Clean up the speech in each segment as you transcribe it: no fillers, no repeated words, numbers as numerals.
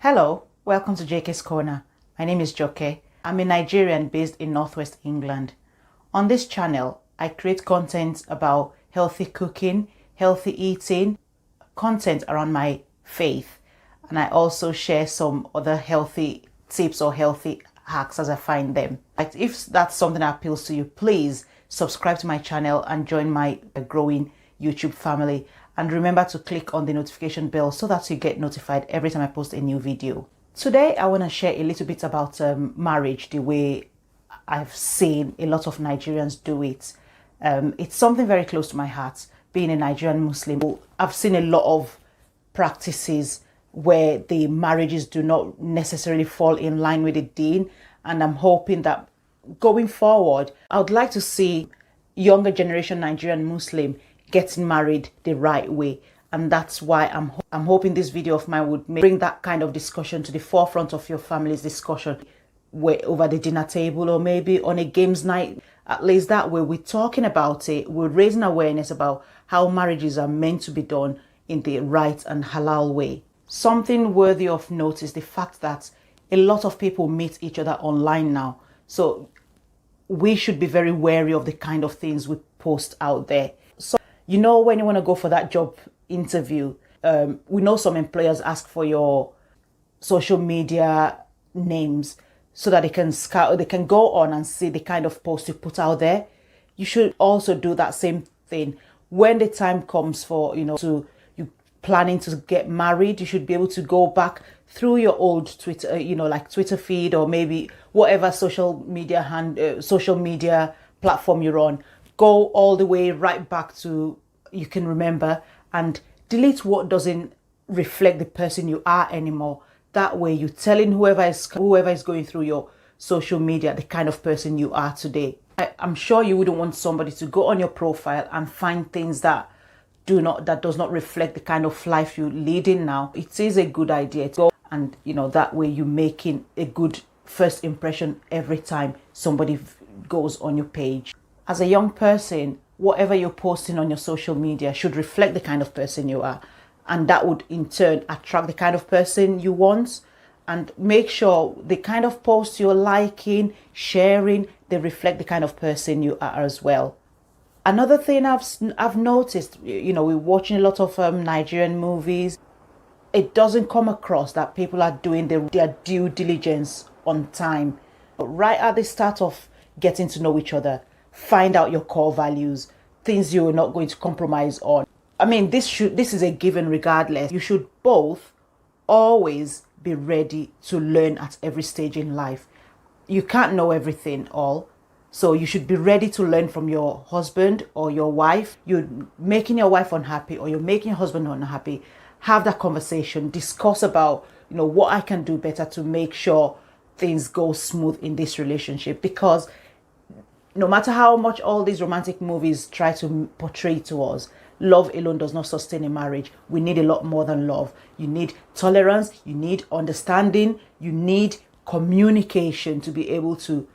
Hello, welcome to JK's Corner. My name is Joke. I'm a Nigerian based in Northwest England. On this channel, I create content about healthy cooking, healthy eating, content around my faith, and I also share some other healthy tips or healthy hacks as I find them. If that's something that appeals to you, please subscribe to my channel and join my growing YouTube family. And remember to click on the notification bell so that you get notified every time I post a new video. Today, I want to share a little bit about marriage, the way I've seen a lot of Nigerians do it. It's something very close to my heart, being a Nigerian Muslim. I've seen a lot of practices where the marriages do not necessarily fall in line with the deen. And I'm hoping that going forward, I would like to see younger generation Nigerian Muslim getting married the right way. And that's why I'm hoping this video of mine would bring that kind of discussion to the forefront of your family's discussion, where over the dinner table or maybe on a games night. At least that way we're talking about it, we're raising awareness about how marriages are meant to be done in the right and halal way. Something worthy of note is the fact that a lot of people meet each other online now. So we should be very wary of the kind of things we post out there. So, you know, when you want to go for that job interview, we know some employers ask for your social media names so that they can scout, they can go on and see the kind of post you put out there. You should also do that same thing when the time comes for, you planning to get married. You should be able to go back through your old Twitter, like Twitter feed or maybe whatever social media platform you're on. Go all the way right back to you can remember and delete what doesn't reflect the person you are anymore. That way you're telling whoever is going through your social media the kind of person you are today. I'm sure you wouldn't want somebody to go on your profile and find things that does not reflect the kind of life you're leading now. It is a good idea to go and that way you're making a good first impression every time somebody goes on your page. As a young person, whatever you're posting on your social media should reflect the kind of person you are, and that would in turn attract the kind of person you want. And make sure the kind of posts you're liking, sharing, they reflect the kind of person you are as well. Another thing I've noticed, we're watching a lot of Nigerian movies. It doesn't come across that people are doing their due diligence on time. But right at the start of getting to know each other, find out your core values, things you're not going to compromise on. I mean, this is a given regardless. You should both always be ready to learn at every stage in life. You can't know everything all. So you should be ready to learn from your husband or your wife. You're making your wife unhappy or you're making your husband unhappy. Have that conversation. Discuss about, what I can do better to make sure things go smooth in this relationship. Because no matter how much all these romantic movies try to portray to us, love alone does not sustain a marriage. We need a lot more than love. You need tolerance. You need understanding. You need communication to be able to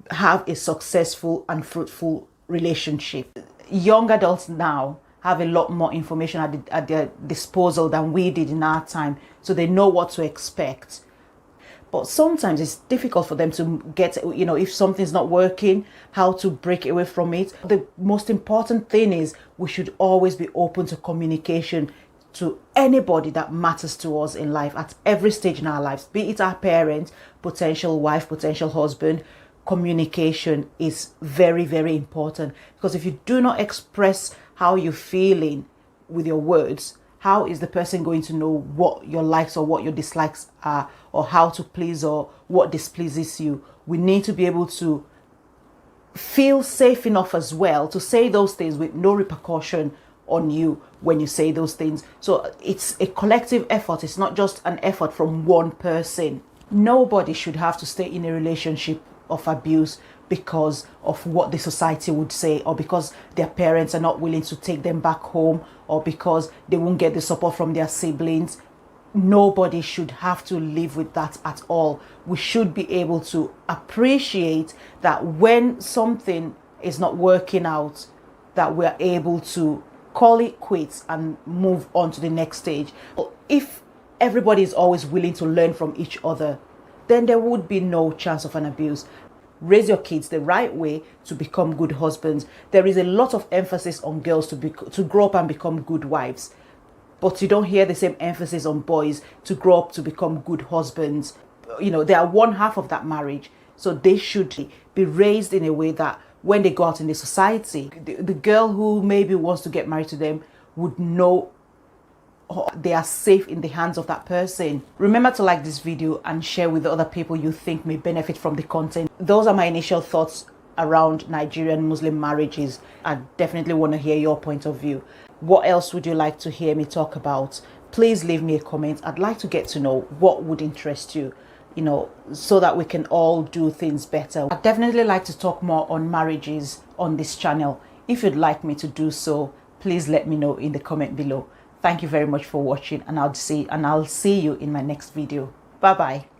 have a successful and fruitful relationship. Young adults now have a lot more information at their disposal than we did in our time, so they know what to expect. But sometimes it's difficult for them to get, if something's not working, how to break away from it. The most important thing is we should always be open to communication to anybody that matters to us in life at every stage in our lives, be it our parents, potential wife, potential husband. Communication is very, very important, because if you do not express how you're feeling with your words, how is the person going to know what your likes or what your dislikes are, or how to please or what displeases you? We need to be able to feel safe enough as well to say those things with no repercussion on you when you say those things. So it's a collective effort. It's not just an effort from one person. Nobody should have to stay in a relationship of abuse because of what the society would say, or because their parents are not willing to take them back home, or because they won't get the support from their siblings. Nobody should have to live with that at all. We should be able to appreciate that when something is not working out, that we're able to call it quits and move on to the next stage. If everybody is always willing to learn from each other, then there would be no chance of an abuse. Raise your kids the right way to become good husbands. There is a lot of emphasis on girls to grow up and become good wives, but you don't hear the same emphasis on boys to grow up to become good husbands. You know, they are one half of that marriage, so they should be raised in a way that when they go out in the society, the girl who maybe wants to get married to them would know they are safe in the hands of that person. Remember to like this video and share with the other people you think may benefit from the content. Those are my initial thoughts around Nigerian Muslim marriages. I definitely want to hear your point of view. What else would you like to hear me talk about? Please leave me a comment. I'd like to get to know what would interest you, you know, so that we can all do things better. I'd definitely like to talk more on marriages on this channel. If you'd like me to do so, please let me know in the comment below. Thank you very much for watching, and I'll see you in my next video. Bye bye.